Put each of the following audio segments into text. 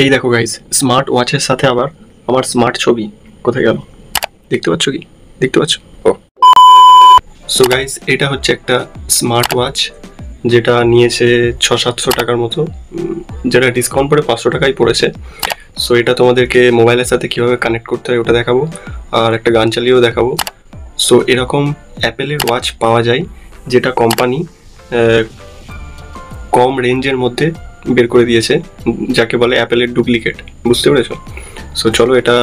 এই দেখো guys, smart ওয়াচের সাথে আবার আমার স্মার্ট ছবি কোথায় গেল দেখতে পাচ্ছ কি? দেখতে পাচ্ছ? ও সো গাইস, এটা হচ্ছে একটা স্মার্ট ওয়াচ যেটা নিয়েছে 600-700 টাকার মতো, যেটা ডিসকাউন্ট পরে 500 টাকায় পড়েছে। সো এটা তোমাদেরকে মোবাইলের সাথে কীভাবে কানেক্ট করতে হয় ওটা দেখাবো, আর একটা গান চালিয়েও দেখাবো। সো এরকম অ্যাপেলের ওয়াচ পাওয়া যায় যেটা কোম্পানি কম রেঞ্জের মধ্যে বের করে দিয়েছে, যাকে বলে অ্যাপেলের ডুপ্লিকেট। বুঝতে পেরেছো? সো চলো, এটা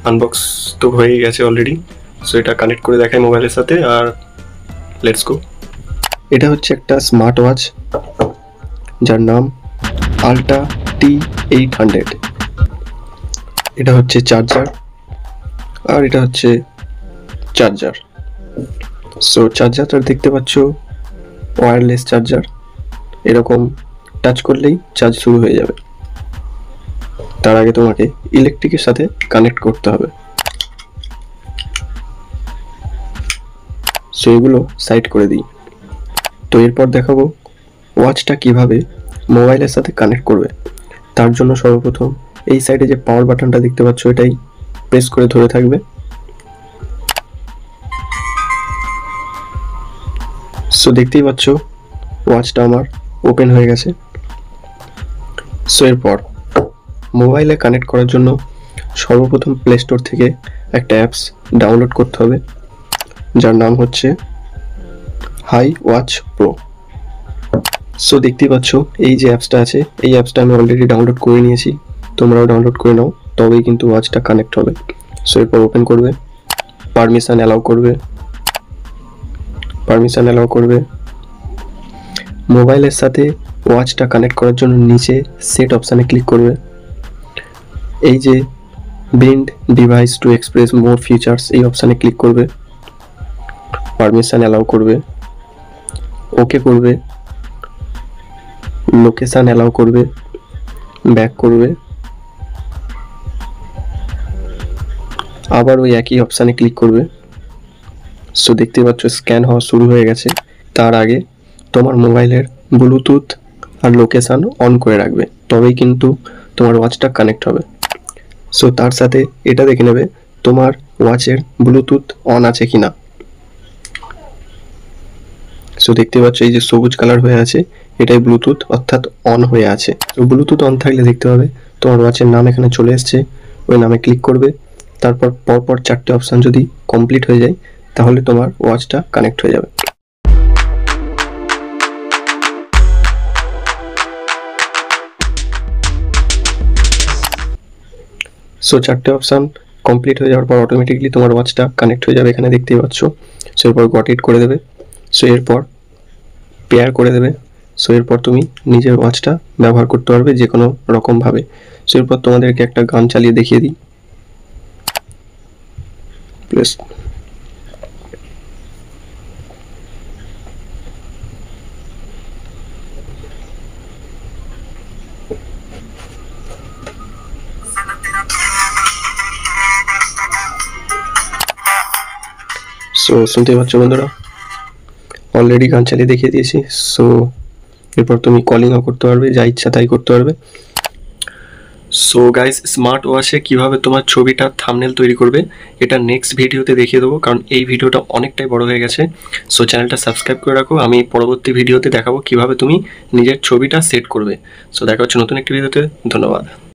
আনবক্স তো হয়ে গেছে অলরেডি। সো এটা কানেক্ট করে দেখাই মোবাইলের সাথে, আর লেটস গো। এটা হচ্ছে একটা স্মার্ট ওয়াচ যার নাম আল্ট্রা T800। এটা হচ্ছে চার্জার, আর এটা হচ্ছে চার্জার। সো চার্জারটা দেখতে পাচ্ছ, ওয়্যারলেস চার্জার। এরকম টাচ করলেই চার্জ শুরু হয়ে যাবে। তার আগে তোমাকে ইলেকট্রিকের সাথে কানেক্ট করতে হবে। সো এগুলো সাইড করে দিই। তো এরপর দেখাবো ওয়াচটা কিভাবে মোবাইলের সাথে কানেক্ট করবে। তার জন্য সর্বপ্রথম এই সাইডে যে পাওয়ার বাটনটা দেখতে পাচ্ছ, এটাই প্রেস করে ধরে থাকবে। সো দেখতেই পাচ্ছ ওয়াচটা আমার ওপেন হয়ে গেছে। সো এরপর মোবাইলে কানেক্ট করার জন্য সর্বপ্রথম প্লে স্টোর থেকে একটা অ্যাপস ডাউনলোড করতে হবে, যার নাম হচ্ছে হাই ওয়াচ প্রো। সো দেখতেই পাচ্ছ এই যে অ্যাপসটা আছে, এই অ্যাপসটা আমি অলরেডি ডাউনলোড করে নিয়েছি। তোমরাও ডাউনলোড করে নাও, তবেই কিন্তু ওয়াচটা কানেক্ট হবে। সো এরপর ওপেন করবে, পারমিশন অ্যালাউ করবে। মোবাইলের সাথে ওয়াচটা কানেক্ট করার জন্য নিচে সেট অপশানে ক্লিক করবে। এই যে build device to express more features, এই অপশানে ক্লিক করবে, পারমিশন অ্যালাউ করবে, ওকে করবে, লোকেশান অ্যালাউ করবে, ব্যাক করবে, আবার ওই একই অপশানে ক্লিক করবে। সো দেখতে পাচ্ছ স্ক্যান হওয়া শুরু হয়ে গেছে। তার আগে তোমার মোবাইলের ব্লুটুথ আর লোকেশান অন করে রাখবে, তবেই কিন্তু তোমার ওয়াচটা কানেক্ট হবে। সো তার সাথে এটা দেখে নেবে তোমার ওয়াচের ব্লুটুথ অন আছে কিনা। সো দেখতে পাচ্ছ এই যে সবুজ কালার হয়ে আছে, এটাই ব্লুটুথ, অর্থাৎ অন হয়ে আছে। তো ব্লুটুথ অন থাকলে দেখতে হবে তোমার ওয়াচের নাম এখানে চলে এসছে, ওই নামে ক্লিক করবে। তারপর পরপর 4টে অপশান যদি কমপ্লিট হয়ে যায়, তাহলে তোমার ওয়াচটা কানেক্ট হয়ে যাবে। সো 4টে অপশান কমপ্লিট হয়ে যাওয়ার পর অটোমেটিকলি তোমার ওয়াচটা কানেক্ট হয়ে যাবে, এখানে দেখতেই পাচ্ছ। সো এরপর গট ইট করে দেবে। সো এরপর পেয়ার করে দেবে। সো এরপর তুমি নিজের ওয়াচটা ব্যবহার করতে পারবে যে কোনো রকমভাবে। সো এরপর তোমাদেরকে একটা গান চালিয়ে দেখিয়ে দিই, প্লিজ। সো শুনতে পাচ্ছ বন্ধুরা, অলরেডি গান চালিয়ে দেখিয়ে দিয়েছি। সো এরপর তুমি কলিংও করতে পারবে, যা ইচ্ছা তাই করতে পারবে। সো গাইস, স্মার্ট ওয়াচে কীভাবে তোমার ছবিটা থাম্বনেল তৈরি করবে এটা নেক্সট ভিডিওতে দেখিয়ে দেবো, কারণ এই ভিডিওটা অনেকটাই বড় হয়ে গেছে। সো চ্যানেলটা সাবস্ক্রাইব করে রাখো, আমি পরবর্তী ভিডিওতে দেখাবো কীভাবে তুমি নিজের ছবিটা সেট করবে। সো দেখা হচ্ছে নতুন একটি ভিডিওতে। ধন্যবাদ।